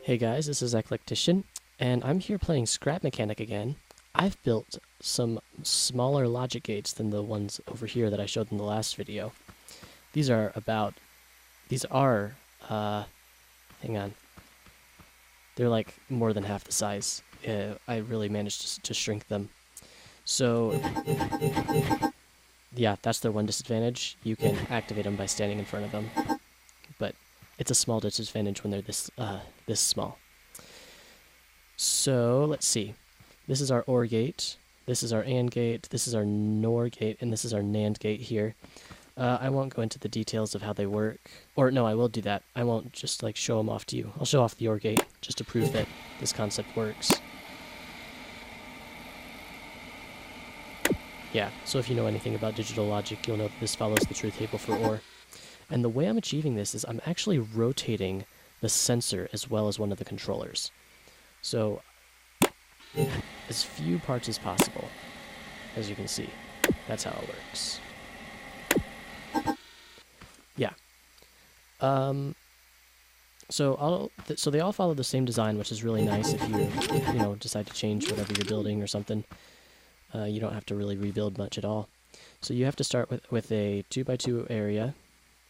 Hey guys, this is Eclectician, and I'm here playing Scrap Mechanic again. I've built some smaller logic gates than the ones over here that I showed in the last video. These are about, these are, hang on, they're like more than half the size. I really managed to shrink them. So, yeah, that's their one disadvantage. You can activate them by standing in front of them, but it's a small disadvantage when they're this small. So let's see. This is our OR gate. This is our AND gate. This is our NOR gate, and this is our NAND gate here. I won't go into the details of how they work. Or no, I will do that. I won't just like show them off to you. I'll show off the OR gate just to prove that this concept works. Yeah, so if you know anything about digital logic, you'll know that this follows the truth table for OR. And the way I'm achieving this is I'm actually rotating the sensor as well as one of the controllers. So, as few parts as possible, as you can see. That's how it works. Yeah. So they all follow the same design, which is really nice if you decide to change whatever you're building or something. You don't have to really rebuild much at all. So you have to start with a 2x2 area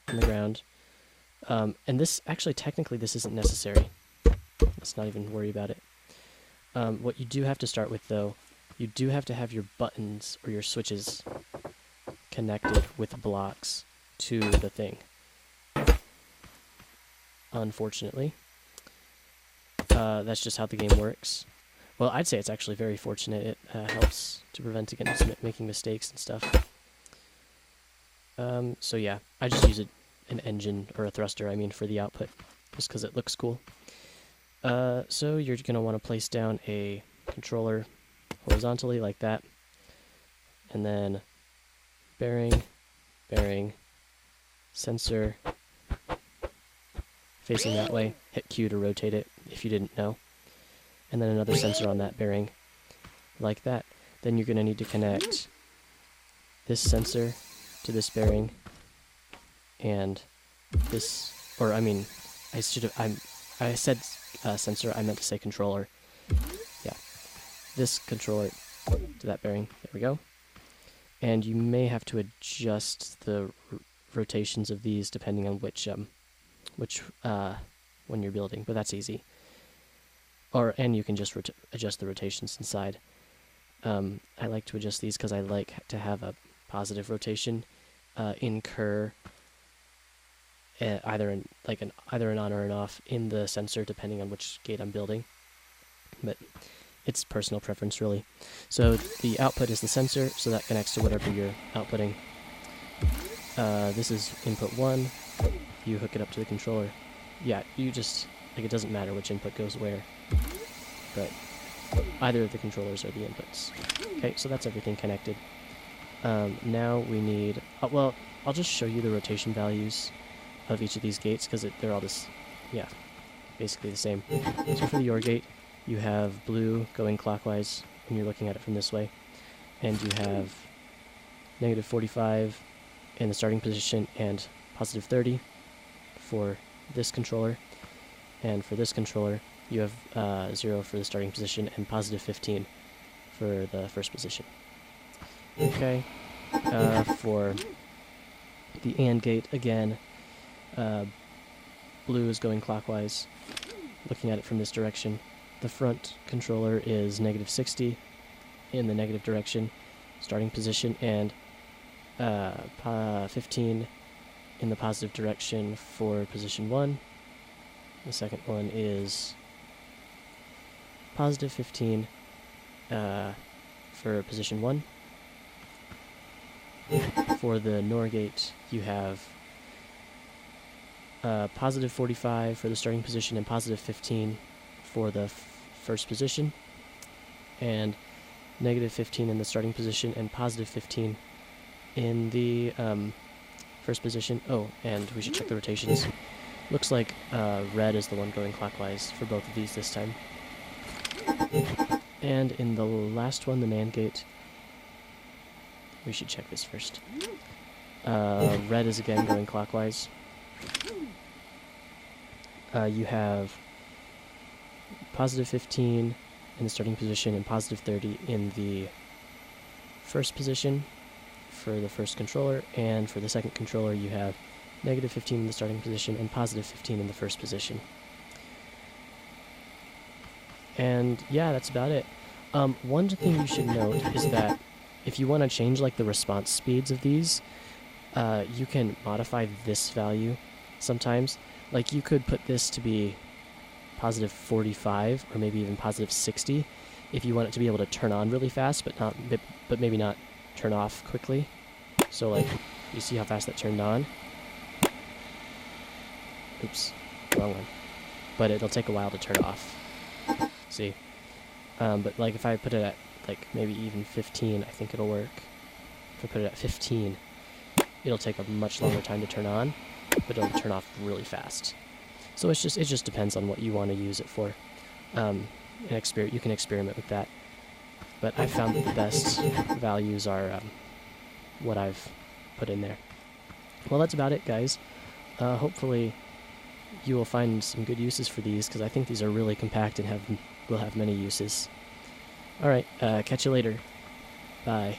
on the ground. And this, actually, technically, this isn't necessary. Let's not even worry about it. What you do have to start with, though, you do have to have your buttons or your switches connected with blocks to the thing. Unfortunately. That's just how the game works. Well, I'd say it's actually very fortunate. It helps to prevent against making mistakes and stuff. So yeah, I just use an engine, or a thruster, I mean, for the output, just because it looks cool. So you're going to want to place down a controller horizontally like that, and then bearing, sensor, facing that way, hit Q to rotate it if you didn't know, and then another sensor on that bearing, like that. Then you're going to need to connect this sensor to this bearing, and this, or I mean, I said sensor, I meant to say controller. Yeah, this controller to that bearing. There we go. And you may have to adjust the rotations of these depending on which when you're building, but that's easy. And you can just adjust the rotations inside. I like to adjust these because I like to have a positive rotation incur either an on or an off in the sensor depending on which gate I'm building, but it's personal preference really. So the output is the sensor, so that connects to whatever you're outputting. This is input 1. You hook it up to the controller. Yeah, you just, like, it doesn't matter which input goes where, but either of the controllers are the inputs. Okay, so that's everything connected. Now we need, well, I'll just show you the rotation values of each of these gates because they're all basically the same. So for the OR gate, you have blue going clockwise when you're looking at it from this way, and you have -45 in the starting position and +30 for this controller, and for this controller you have 0 for the starting position and +15 for the first position. Okay, for the AND gate, again, blue is going clockwise, looking at it from this direction. The front controller is -60 in the negative direction, starting position, and 15 in the positive direction for position 1. The second one is +15 for position 1. For the NOR gate, you have +45 for the starting position and +15 for the first position, and -15 in the starting position and +15 in the first position. Oh, and we should check the rotations. Looks like red is the one going clockwise for both of these this time. And in the last one, the NAND gate, we should check this first. Red is again going clockwise. You have positive 15 in the starting position and positive 30 in the first position for the first controller, and for the second controller you have negative 15 in the starting position and positive 15 in the first position. And yeah, that's about it. One thing you should note is that if you want to change like the response speeds of these, you can modify this value sometimes. Like you could put this to be positive 45 or maybe even positive 60 if you want it to be able to turn on really fast, but maybe not turn off quickly. So like, you see how fast that turned on? Oops, wrong one. But it'll take a while to turn off. See? But like if I put it at like maybe even 15, I think it'll work. If I put it at 15, it'll take a much longer time to turn on, but it'll turn off really fast. So it just depends on what you want to use it for. You can experiment with that. But I found that the best values are what I've put in there. Well, that's about it, guys. Hopefully you will find some good uses for these, because I think these are really compact and will have many uses. Alright, catch you later. Bye.